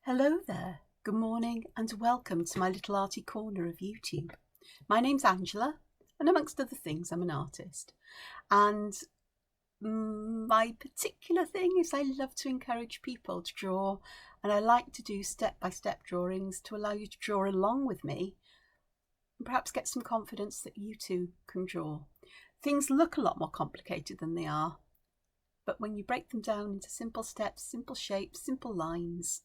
Hello there, good morning and welcome to my little arty corner of YouTube. My name's Angela and amongst other things I'm an artist, and my particular thing is I love to encourage people to draw, and I like to do step-by-step drawings to allow you to draw along with me and perhaps get some confidence that you too can draw. Things look a lot more complicated than they are, but when you break them down into simple steps, simple shapes, simple lines,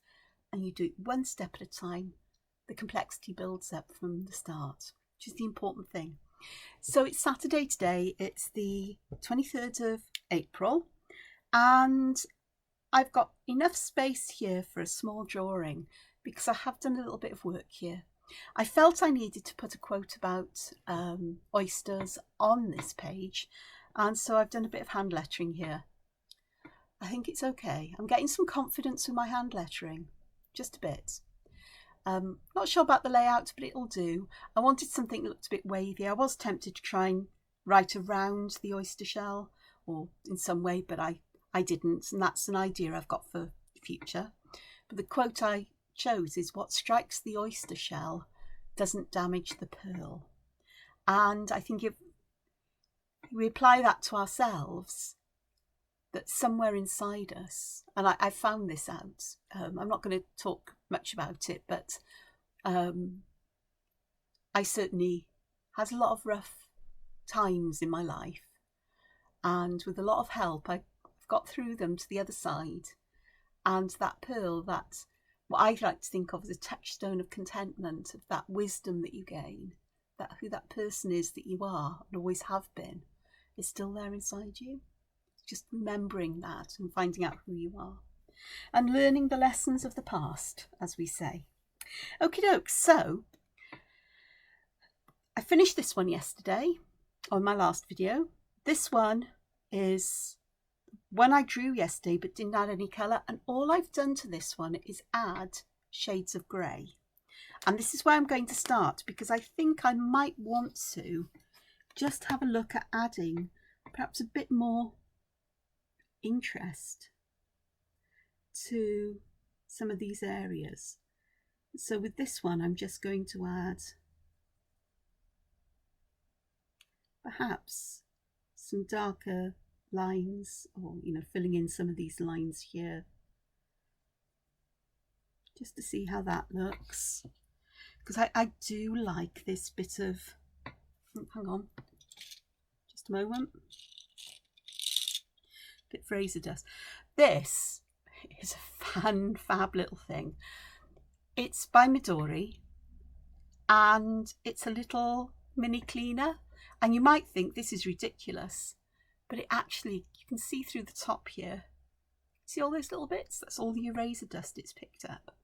and you do it one step at a time, the complexity builds up from the start, which is the important thing. So it's Saturday today, it's the 23rd of April, and I've got enough space here for a small drawing because I have done a little bit of work here. I felt I needed to put a quote about oysters on this page, and so I've done a bit of hand lettering here. I think it's okay. I'm getting some confidence with my hand lettering. Just a bit. Not sure about the layout, but it'll do. I wanted something that looked a bit wavy. I was tempted to try and write around the oyster shell or in some way, but I didn't, and that's an idea I've got for the future. But the quote I chose is, "What strikes the oyster shell doesn't damage the pearl." And I think if we apply that to ourselves, that somewhere inside us, and I found this out, I'm not going to talk much about it, but I certainly had a lot of rough times in my life, and with a lot of help I've got through them to the other side, and that pearl, that what I like to think of as a touchstone of contentment, of that wisdom that you gain, that who that person is that you are and always have been, is still there inside you. Just remembering that and finding out who you are and learning the lessons of the past, as we say. Okie doke, so I finished this one yesterday on my last video. This one is one I drew yesterday but didn't add any colour, and all I've done to this one is add shades of grey. And this is where I'm going to start, because I think I might want to just have a look at adding perhaps a bit more interest to some of these areas. So with this one I'm just going to add perhaps some darker lines, or filling in some of these lines here, just to see how that looks, because I do like this bit of, hang on just a moment, bit of razor dust. This is a fab little thing. It's by Midori, and it's a little mini cleaner, and you might think this is ridiculous, but it actually, you can see through the top here, see all those little bits? That's all the eraser dust it's picked up,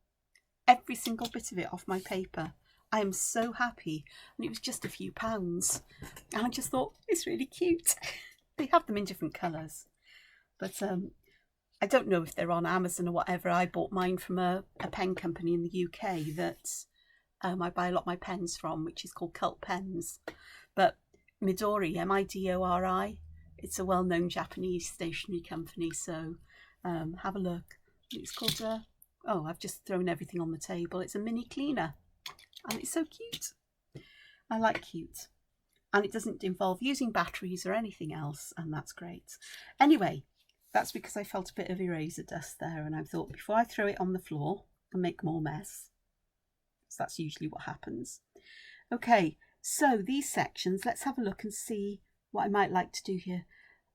every single bit of it off my paper. I am so happy, and it was just a few pounds, and I just thought it's really cute. They have them in different colours. But I don't know if they're on Amazon or whatever. I bought mine from a pen company in the UK that I buy a lot of my pens from, which is called Cult Pens. But Midori, Midori, it's a well-known Japanese stationery company. So have a look. It's called, oh, I've just thrown everything on the table. It's a mini cleaner, and it's so cute. I like cute. And it doesn't involve using batteries or anything else, and that's great. Anyway, that's because I felt a bit of eraser dust there, and I thought before I throw it on the floor and make more mess, so that's usually what happens. Okay, so these sections, let's have a look and see what I might like to do here.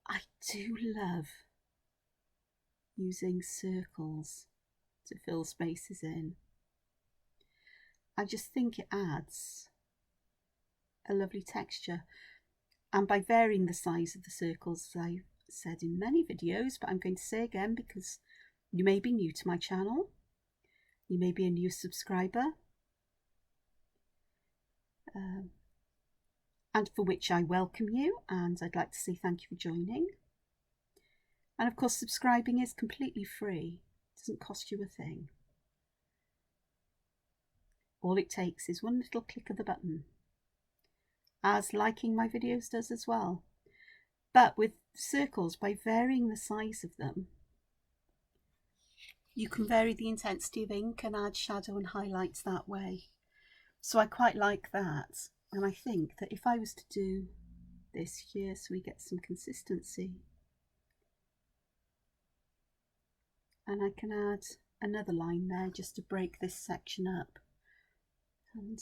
I do love using circles to fill spaces in. I just think it adds a lovely texture, and by varying the size of the circles, as I said in many videos, but I'm going to say again because you may be new to my channel, you may be a new subscriber, and for which I welcome you, and I'd like to say thank you for joining. And of course, subscribing is completely free, it doesn't cost you a thing. All it takes is one little click of the button, as liking my videos does as well. But with circles, by varying the size of them, you can vary the intensity of ink and add shadow and highlights that way. So I quite like that. And I think that if I was to do this here so we get some consistency, and I can add another line there just to break this section up. And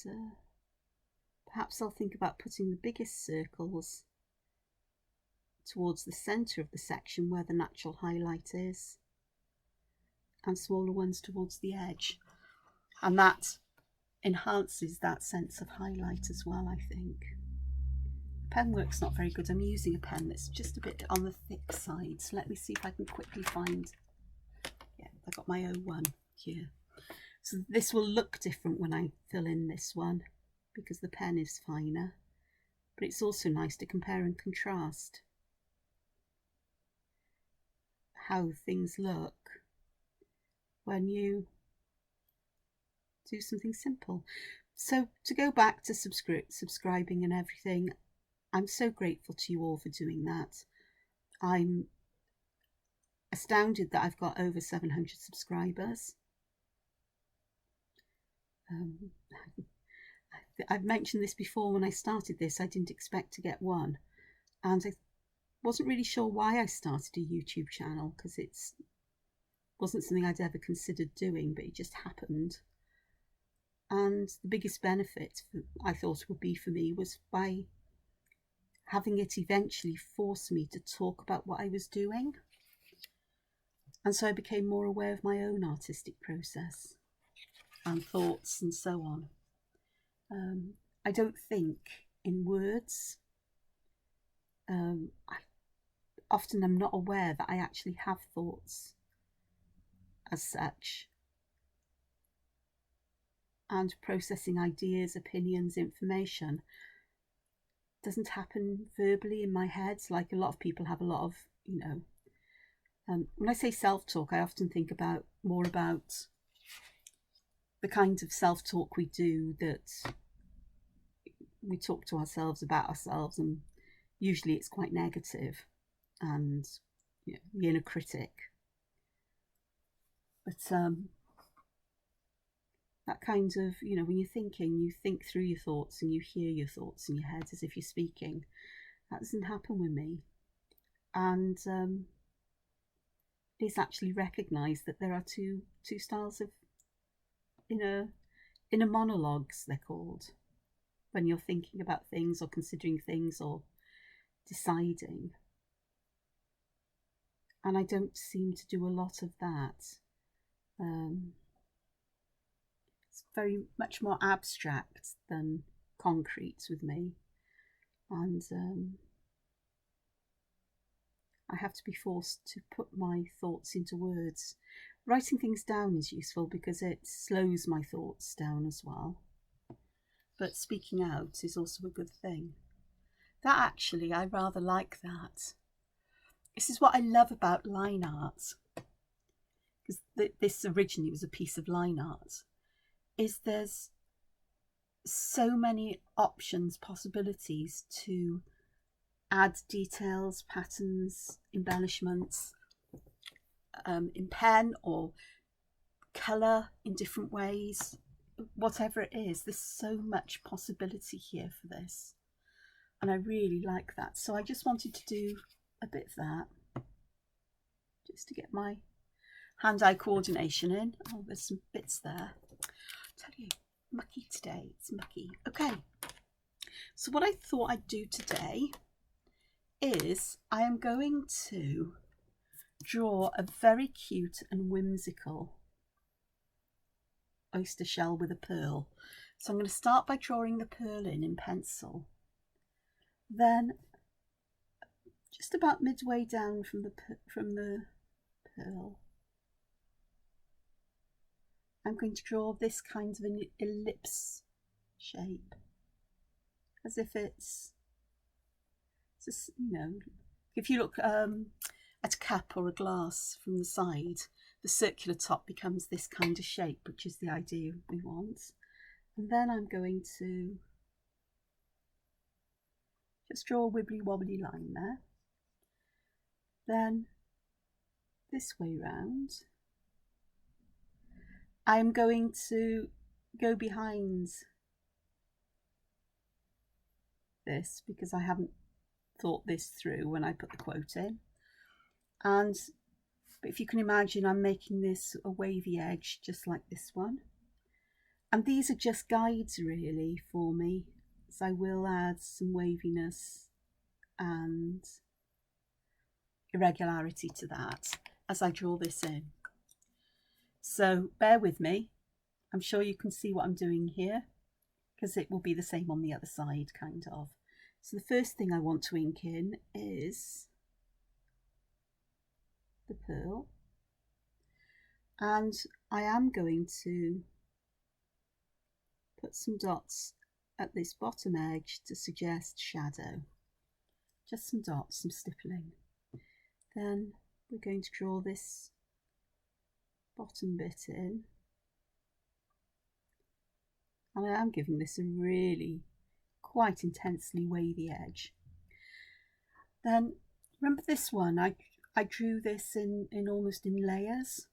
perhaps I'll think about putting the biggest circles towards the centre of the section where the natural highlight is, and smaller ones towards the edge. And that enhances that sense of highlight as well, I think. Pen work's not very good. I'm using a pen that's just a bit on the thick side. So let me see if I can quickly find, yeah, I've got my O1 here. So this will look different when I fill in this one because the pen is finer, but it's also nice to compare and contrast how things look when you do something simple. So to go back to subscribing and everything, I'm so grateful to you all for doing that. I'm astounded that I've got over 700 subscribers. I've mentioned this before. When I started this, I didn't expect to get one, and I wasn't really sure why I started a YouTube channel, because it wasn't something I'd ever considered doing, but it just happened. And the biggest benefit I thought would be for me was by having it eventually force me to talk about what I was doing. And so I became more aware of my own artistic process and thoughts and so on. I don't think in words. Often I'm not aware that I actually have thoughts as such. And processing ideas, opinions, information doesn't happen verbally in my head, like a lot of people have a lot of, when I say self-talk, I often think more about the kind of self-talk we do, that we talk to ourselves about ourselves, and usually it's quite negative and the inner critic. But that kind of, when you're thinking, you think through your thoughts and you hear your thoughts in your head as if you're speaking. That doesn't happen with me. And it's actually recognised that there are two styles of inner monologues, they're called, when you're thinking about things or considering things or deciding. And I don't seem to do a lot of that. It's very much more abstract than concrete with me, and I have to be forced to put my thoughts into words. Writing things down is useful because it slows my thoughts down as well, but speaking out is also a good thing. That actually, I rather like that. This is what I love about line art, because this originally was a piece of line art, is there's so many options, possibilities to add details, patterns, embellishments in pen or colour in different ways, whatever it is. There's so much possibility here for this, and I really like that. So I just wanted to do a bit of that just to get my hand-eye coordination in. Oh, there's some bits there. Tell you, mucky today, it's mucky. Okay, so what I thought I'd do today is I am going to draw a very cute and whimsical oyster shell with a pearl. So I'm going to start by drawing the pearl in pencil. Then just about midway down from the pearl, I'm going to draw this kind of an ellipse shape, as if it's just, if you look at a cup or a glass from the side, the circular top becomes this kind of shape, which is the idea we want. And then I'm going to just draw a wibbly wobbly line there. Then this way round, I'm going to go behind this because I haven't thought this through when I put the quote in. But if you can imagine, I'm making this a wavy edge just like this one. And these are just guides really for me, so I will add some waviness and irregularity to that as I draw this in. So bear with me. I'm sure you can see what I'm doing here because it will be the same on the other side, kind of. So the first thing I want to ink in is the pearl, and I am going to put some dots at this bottom edge to suggest shadow. Just some dots, some stippling. Then we're going to draw this bottom bit in, and I am giving this a really quite intensely wavy edge. Then remember this one, I drew this in almost in layers.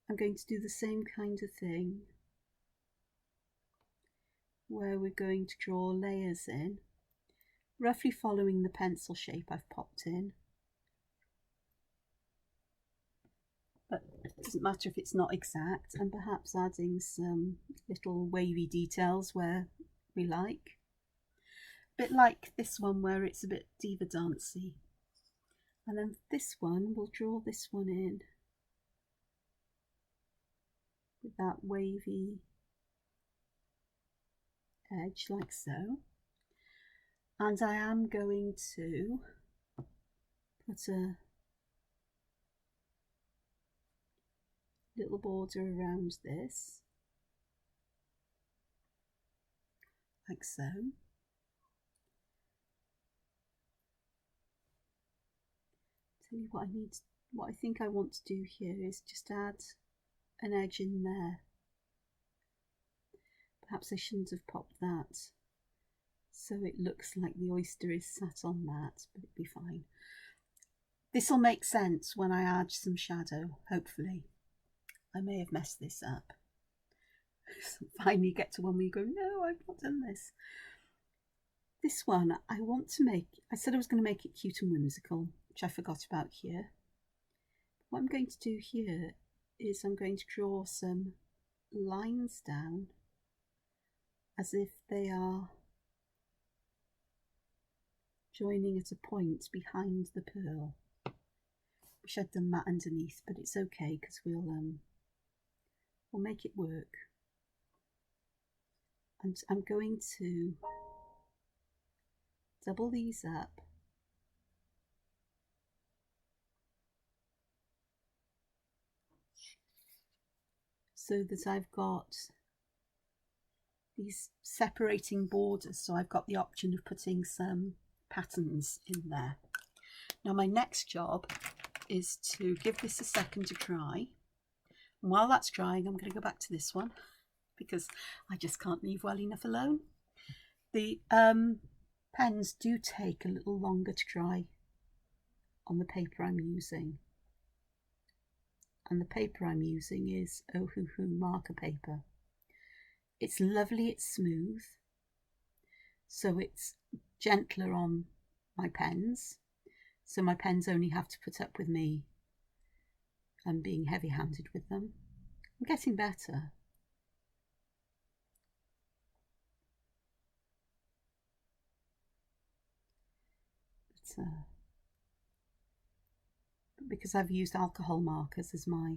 I'm going to do the same kind of thing where we're going to draw layers in, roughly following the pencil shape I've popped in. But it doesn't matter if it's not exact, and perhaps adding some little wavy details where we like. A bit like this one where it's a bit diva dancey. And then this one, we'll draw this one in with that wavy edge like so. And I am going to put a little border around this, like so. Tell you what I think I want to do here is just add an edge in there. Perhaps I shouldn't have popped that, so it looks like the oyster is sat on that, but it'll be fine. This will make sense when I add some shadow, hopefully. I may have messed this up. Finally get to one where you go, no, I've not done this. This one, I want to make, I said I was going to make it cute and whimsical, which I forgot about here. What I'm going to do here is I'm going to draw some lines down as if they are joining at a point behind the pearl. Wish I'd done that underneath, but it's okay because we'll make it work. And I'm going to double these up so that I've got these separating borders, so I've got the option of putting some patterns in there. Now my next job is to give this a second to dry, and while that's drying I'm going to go back to this one because I just can't leave well enough alone. The pens do take a little longer to dry on the paper I'm using, and the paper I'm using is Ohuhu marker paper. It's lovely, it's smooth, so it's gentler on my pens, so my pens only have to put up with me and being heavy-handed with them. I'm getting better. But because I've used alcohol markers as my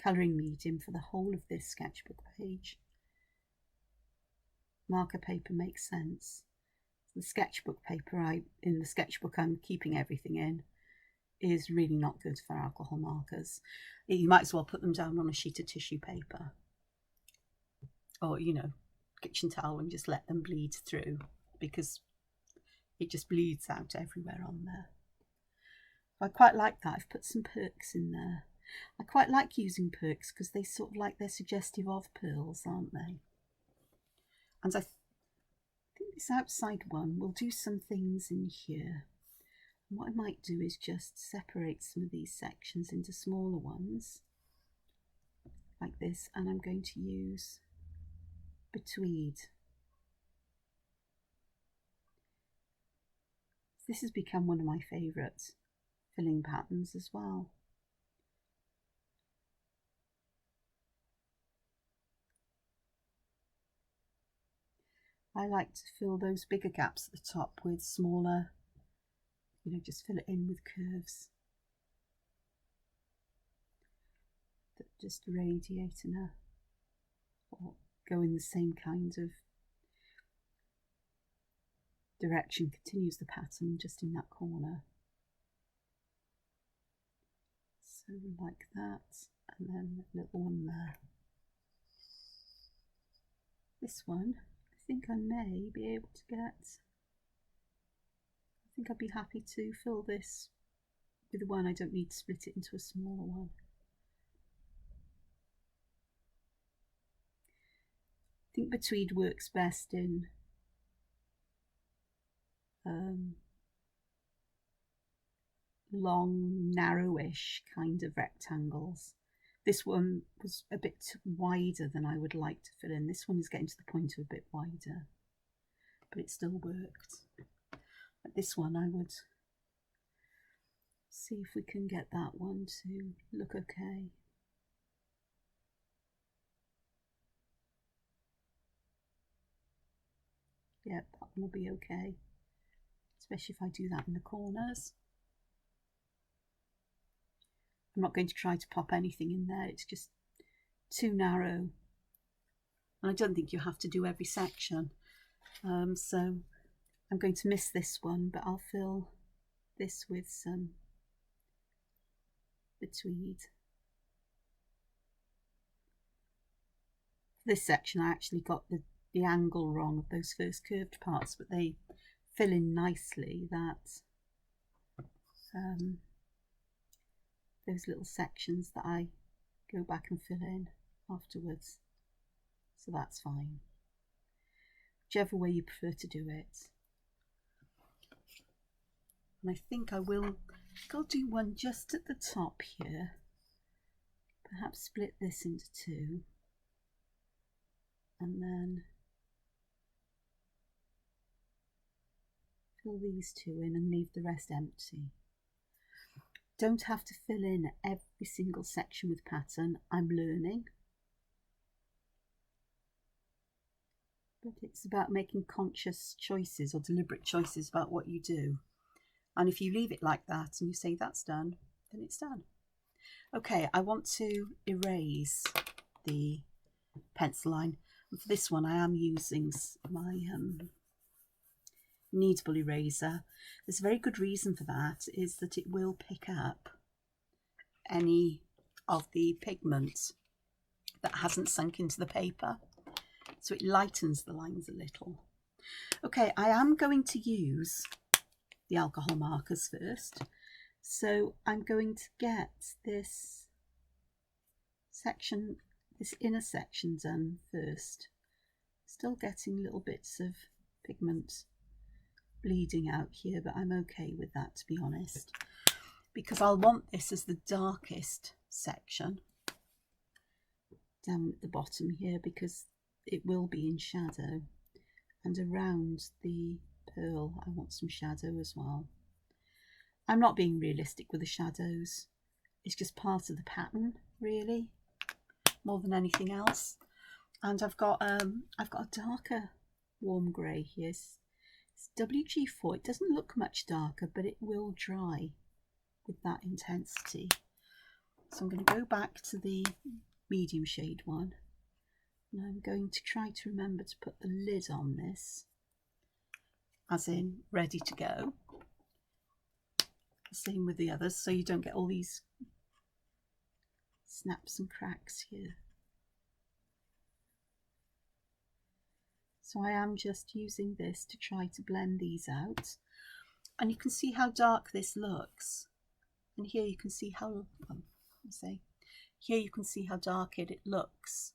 colouring medium for the whole of this sketchbook page, marker paper makes sense. The sketchbook paper in the sketchbook I'm keeping everything in is really not good for alcohol markers. You might as well put them down on a sheet of tissue paper, or kitchen towel, and just let them bleed through, because it just bleeds out everywhere on there. I quite like that. I've put some perks in there. I quite like using perks because they sort of they're suggestive of pearls, aren't they? And I think this outside one will do some things in here. And what I might do is just separate some of these sections into smaller ones like this, and I'm going to use Betweed. This has become one of my favourite filling patterns as well. I like to fill those bigger gaps at the top with smaller, just fill it in with curves that just radiate or go in the same kind of direction, continues the pattern just in that corner. So like that, and then a little one there. This one, I think I may be able to get, I think I'd be happy to fill this with one. I don't need to split it into a smaller one. I think Betweed works best in long, narrowish kind of rectangles. This one was a bit wider than I would like to fill in. This one is getting to the point of a bit wider, but it still worked. But this one I would see if we can get that one to look okay. Yeah, that one will be okay, especially if I do that in the corners. I'm not going to try to pop anything in there, it's just too narrow. And I don't think you have to do every section. So I'm going to miss this one, but I'll fill this with some Betweed. For this section I actually got the angle wrong of those first curved parts, but they fill in nicely that those little sections that I go back and fill in afterwards. So that's fine, whichever way you prefer to do it. And I think I'll do one just at the top here, perhaps split this into two, and then fill these two in and leave the rest empty. Don't have to fill in every single section with pattern. I'm learning. But it's about making conscious choices or deliberate choices about what you do. And if you leave it like that and you say that's done, then it's done. Okay, I want to erase the pencil line. And for this one I am using my kneadable eraser. There's a very good reason for that, is that it will pick up any of the pigment that hasn't sunk into the paper, so it lightens the lines a little. Okay, I am going to use the alcohol markers first, so I'm going to get this section, this inner section done first. Still getting little bits of pigment bleeding out here, but I'm okay with that, to be honest, because I'll want this as the darkest section down at the bottom here, because it will be in shadow, and around the pearl I want some shadow as well. I'm not being realistic with the shadows, it's just part of the pattern really, more than anything else. And I've got a darker warm grey here. It's WG4. It doesn't look much darker, but it will dry with that intensity. So I'm going to go back to the medium shade one, and I'm going to try to remember to put the lid on this, as in ready to go. Same with the others, so you don't get all these snaps and cracks here. So I am just using this to try to blend these out, and you can see how dark this looks, and here you can see how here you can see how dark it looks,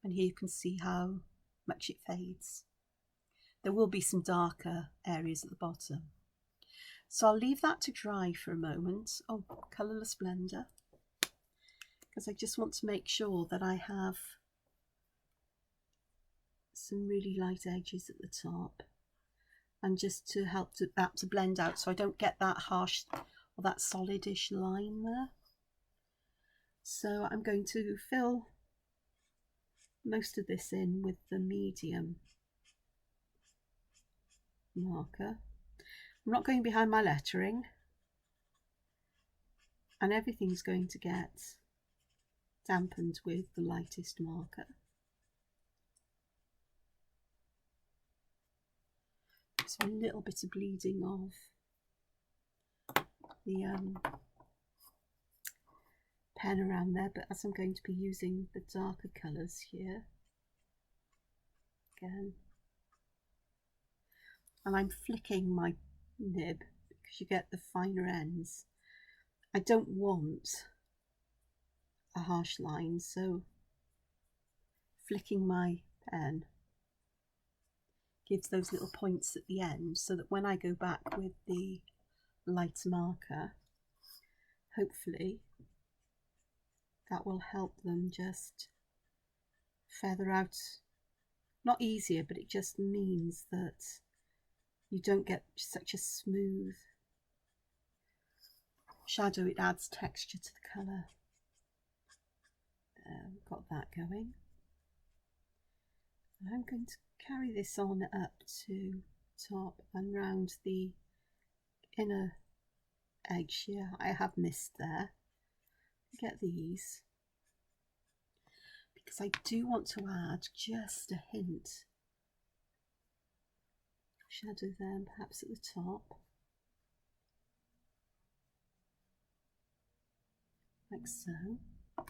and here you can see how much it fades. There will be some darker areas at the bottom, so I'll leave that to dry for a moment. Oh, colourless blender. because I just want to make sure that I have some really light edges at the top, and just to help that to blend out so I don't get that harsh or that solidish line there. So I'm going to fill most of this in with the medium marker. I'm not going behind my lettering, and everything's going to get dampened with the lightest marker. There's a little bit of bleeding of the pen around there, but as I'm going to be using the darker colours here again, and I'm flicking my nib because you get the finer ends. I don't want a harsh line, so flicking my pen gives those little points at the end, so that when I go back with the light marker, hopefully that will help them just feather out. Not easier, but it just means that you don't get such a smooth shadow. It adds texture to the colour. We've got that going. I'm going to carry this on up to top and round the inner edge here. I have missed there. Get these because I do want to add just a hint of shadow there, and perhaps at the top, like so. I'll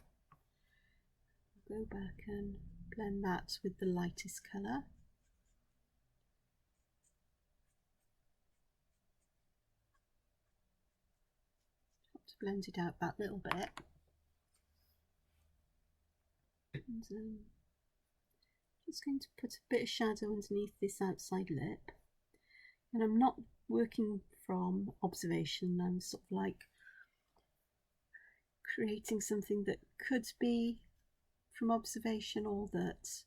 go back and blend that with the lightest colour. Got to blend it out that little bit. And just going to put a bit of shadow underneath this outside lip. And I'm not working from observation, I'm sort of like creating something that could be from observation or that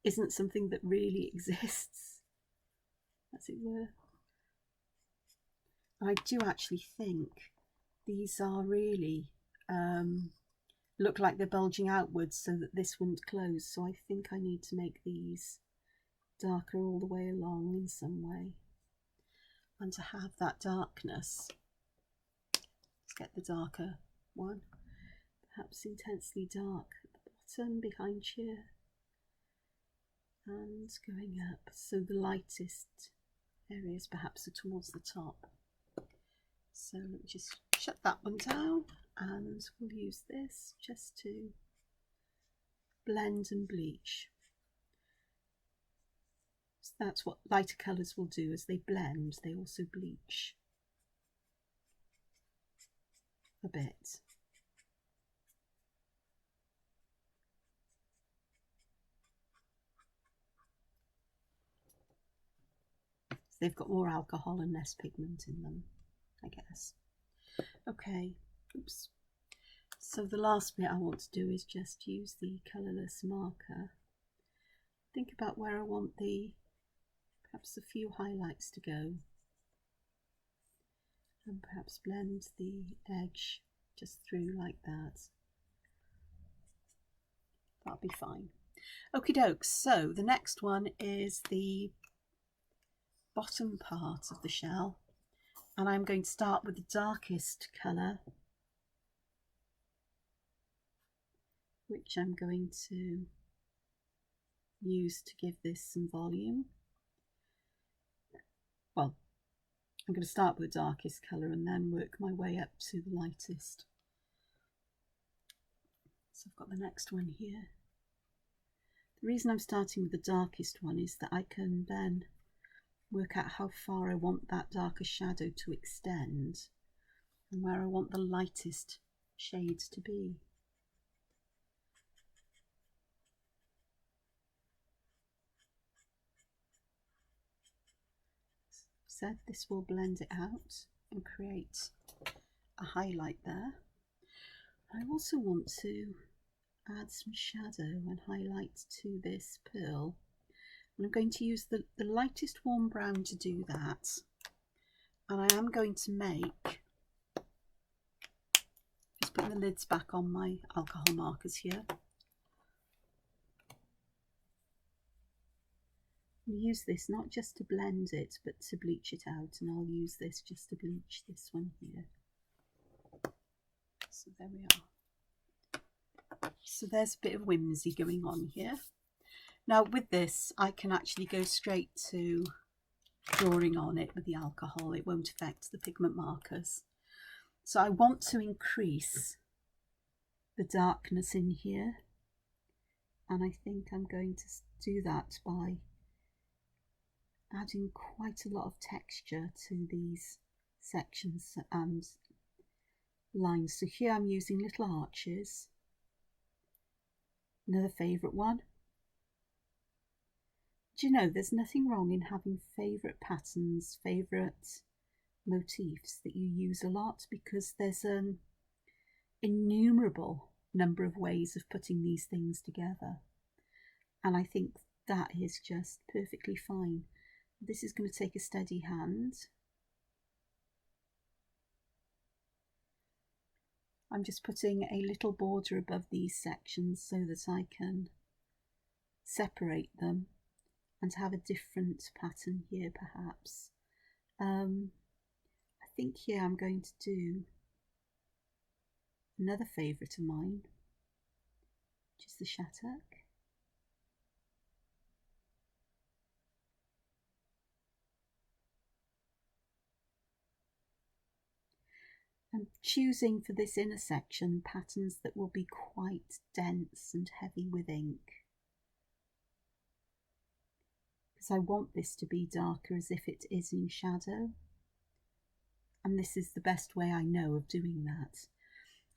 isn't something that really exists, as it were. I do actually think these are really look like they're bulging outwards so that this wouldn't close, so I think I need to make these darker all the way along in some way, and to have that darkness. Let's get the darker one, perhaps intensely dark at the bottom behind here, and going up, so the lightest areas perhaps are towards the top. So let me just shut that one down, and we'll use this just to blend and bleach. So that's what lighter colours will do. As they blend, they also bleach a bit. So they've got more alcohol and less pigment in them, I guess. Okay, oops. So the last bit I want to do is just use the colourless marker. Think about where I want perhaps a few highlights to go, and perhaps blend the edge just through like that. That'll be fine. Okie dokes, so the next one is the bottom part of the shell, and I'm going to start with the darkest colour, which I'm going to use to give this some volume. Well, I'm going to start with the darkest colour and then work my way up to the lightest. So I've got the next one here. The reason I'm starting with the darkest one is that I can then work out how far I want that darker shadow to extend and where I want the lightest shades to be. Said this will blend it out and create a highlight there. I also want to add some shadow and highlight to this pearl. And I'm going to use the lightest warm brown to do that. And I am going to make, just putting the lids back on my alcohol markers here. I'll use this not just to blend it, but to bleach it out. And I'll use this just to bleach this one here. So there we are. So there's a bit of whimsy going on here. Now with this, I can actually go straight to drawing on it with the alcohol. It won't affect the pigment markers. So I want to increase the darkness in here, and I think I'm going to do that by adding quite a lot of texture to these sections and lines. So here I'm using little arches, another favourite one. Do you know, there's nothing wrong in having favourite patterns, favourite motifs that you use a lot, because there's an innumerable number of ways of putting these things together. And I think that is just perfectly fine. This is going to take a steady hand. I'm just putting a little border above these sections so that I can separate them and have a different pattern here perhaps. I think here I'm going to do another favourite of mine, which is the shattuck. I'm choosing for this inner section patterns that will be quite dense and heavy with ink, because I want this to be darker as if it is in shadow, and this is the best way I know of doing that.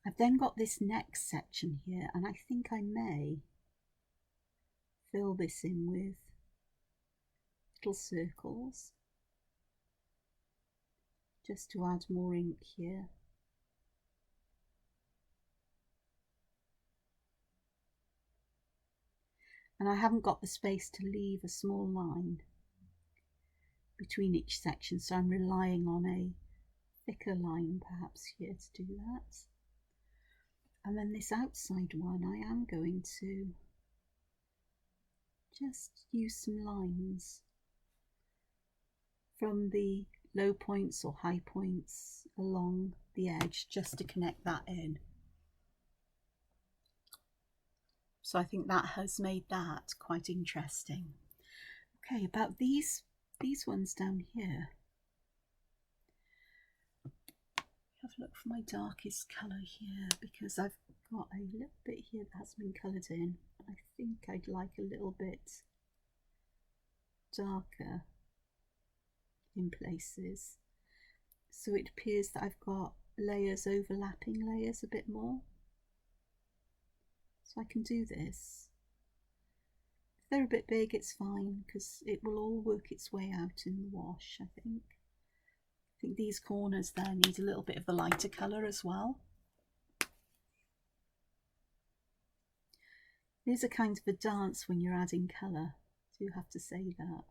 I've then got this next section here, and I think I may fill this in with little circles just to add more ink here. And I haven't got the space to leave a small line between each section, so I'm relying on a thicker line perhaps here to do that. And then this outside one, I am going to just use some lines from the low points or high points along the edge just to connect that in. So I think that has made that quite interesting. Okay, about these ones down here. Have a look for my darkest colour here, because I've got a little bit here that hasn't been coloured in. I think I'd like a little bit darker in places, so it appears that I've got layers overlapping layers a bit more. So I can do this. If they're a bit big, it's fine, because it will all work its way out in the wash, I think. I think these corners there need a little bit of the lighter colour as well. It is a kind of a dance when you're adding colour, I do have to say that.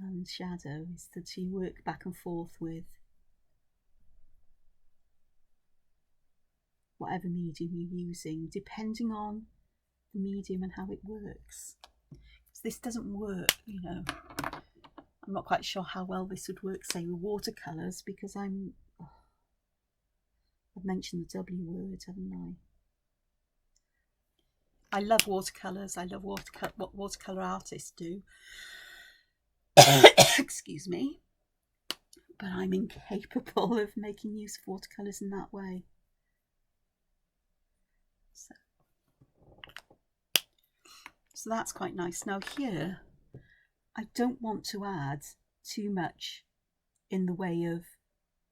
And shadow is that you work back and forth with whatever medium you're using, depending on the medium and how it works. Because this doesn't work, you know, I'm not quite sure how well this would work, say, with watercolours, because I've mentioned the W word, haven't I? I love watercolours. I love what watercolour artists do. Excuse me. But I'm incapable of making use of watercolours in that way. So that's quite nice. Now here, I don't want to add too much in the way of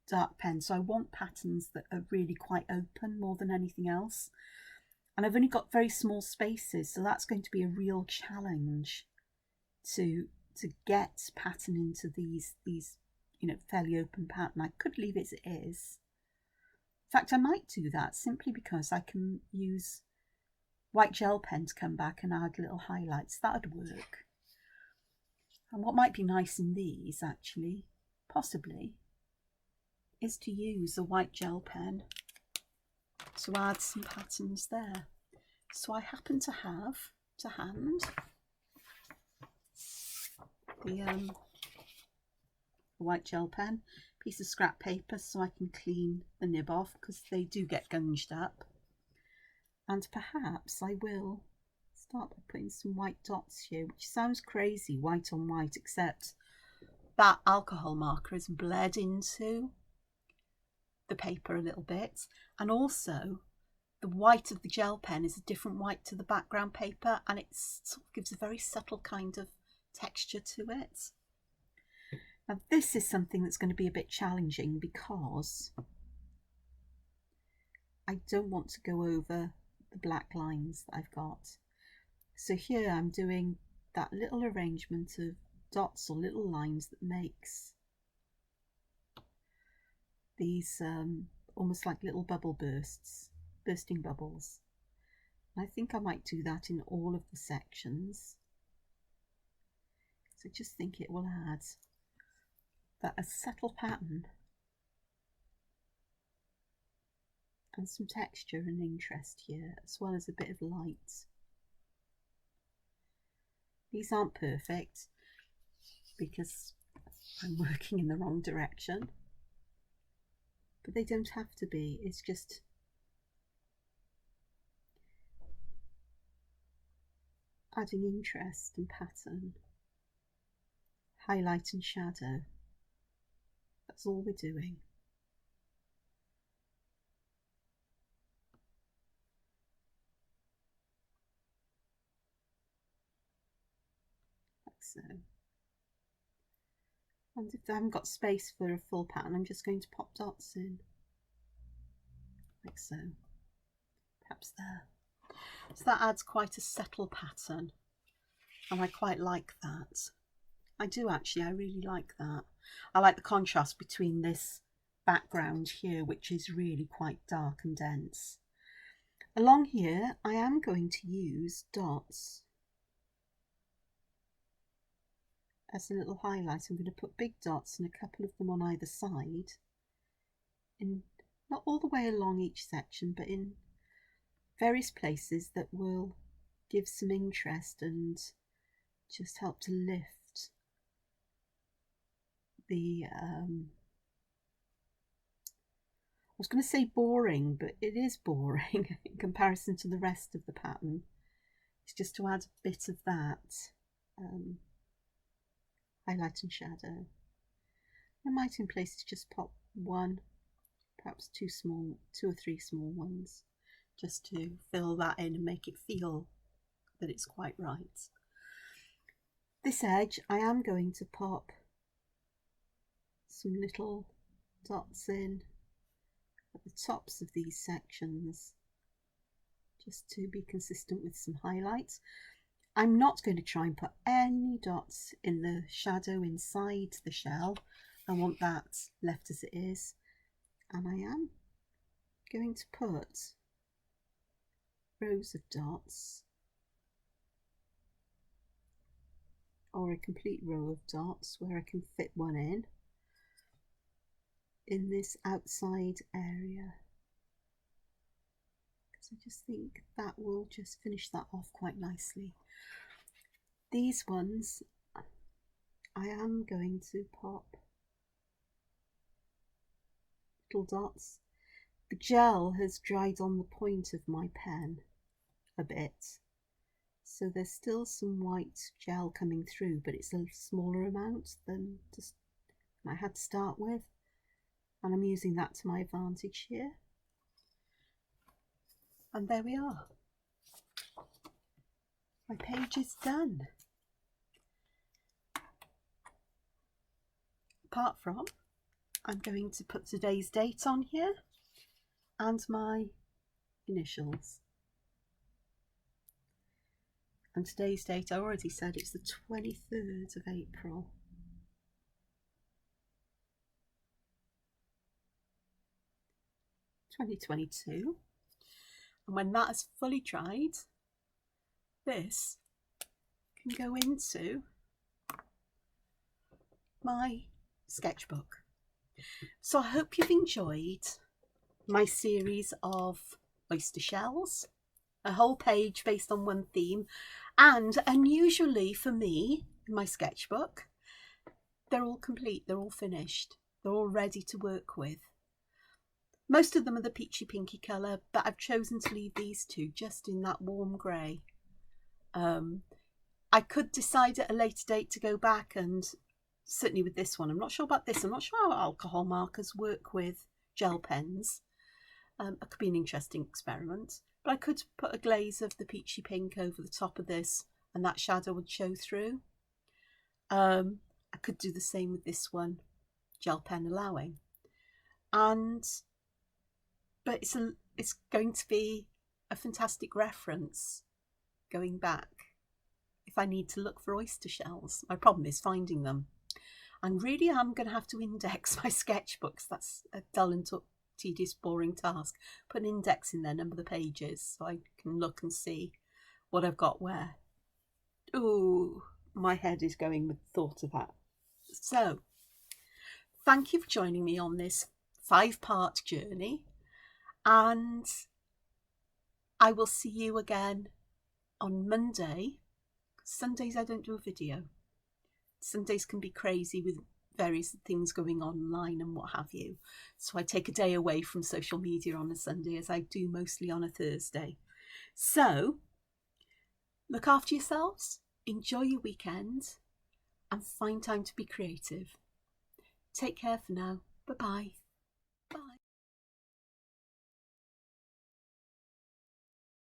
dark pen. So I want patterns that are really quite open more than anything else. And I've only got very small spaces, so that's going to be a real challenge to get pattern into these you know, fairly open pattern. I could leave it as it is, fact, I might do that simply because I can use white gel pen to come back and add little highlights. That'd work. And what might be nice in these, actually, possibly, is to use a white gel pen to add some patterns there. So I happen to have to hand the white gel pen, piece of scrap paper so I can clean the nib off because they do get gunged up. And perhaps I will start by putting some white dots here, which sounds crazy, white on white, except that alcohol marker is bled into the paper a little bit, and also the white of the gel pen is a different white to the background paper, and it sort of gives a very subtle kind of texture to it. Now this is something that's going to be a bit challenging because I don't want to go over the black lines that I've got. So here I'm doing that little arrangement of dots or little lines that makes these almost like little bubble bursts, bursting bubbles. And I think I might do that in all of the sections. So I just think it will add that a subtle pattern and some texture and interest here, as well as a bit of light. These aren't perfect because I'm working in the wrong direction, but they don't have to be. It's just adding interest and pattern, highlight and shadow. That's all we're doing. Like so. And if I haven't got space for a full pattern, I'm just going to pop dots in, like so, perhaps there. So that adds quite a subtle pattern, and I quite like that. I do actually, I really like that. I like the contrast between this background here, which is really quite dark and dense. Along here, I am going to use dots as a little highlight. I'm going to put big dots and a couple of them on either side, in not all the way along each section, but in various places that will give some interest and just help to lift the I was going to say boring, but it is boring in comparison to the rest of the pattern. It's just to add a bit of that highlight and shadow. I might in places just pop one, perhaps two or three small ones, just to fill that in and make it feel that it's quite right. This edge, I am going to pop some little dots in at the tops of these sections, just to be consistent with some highlights. I'm not going to try and put any dots in the shadow inside the shell. I want that left as it is, and I am going to put rows of dots, or a complete row of dots where I can fit one in this outside area, because I just think that will just finish that off quite nicely. These ones I am going to pop little dots. The gel has dried on the point of my pen a bit, so there's still some white gel coming through, but it's a smaller amount than just I had to start with, and I'm using that to my advantage here. And there we are. My page is done. Apart from, I'm going to put today's date on here and my initials. And today's date, I already said it's the 23rd of April. 2022. And when that is fully dried, this can go into my sketchbook. So I hope you've enjoyed my series of oyster shells, a whole page based on one theme, and unusually for me, in my sketchbook, they're all complete, they're all finished, they're all ready to work with. Most of them are the peachy pinky colour, but I've chosen to leave these two just in that warm grey. I could decide at a later date to go back, and certainly with this one, I'm not sure about this, I'm not sure how alcohol markers work with gel pens. It could be an interesting experiment, but I could put a glaze of the peachy pink over the top of this and that shadow would show through. I could do the same with this one, gel pen allowing. But it's going to be a fantastic reference going back if I need to look for oyster shells. My problem is finding them. And really I'm going to have to index my sketchbooks. That's a dull and tedious, boring task. Put an index in there, number the pages, so I can look and see what I've got where. Ooh, my head is going with the thought of that. So, thank you for joining me on this 5-part journey. And I will see you again on Monday. Sundays I don't do a video. Sundays can be crazy with various things going on online and what have you. So I take a day away from social media on a Sunday, as I do mostly on a Thursday. So look after yourselves, enjoy your weekend, and find time to be creative. Take care for now. Bye-bye.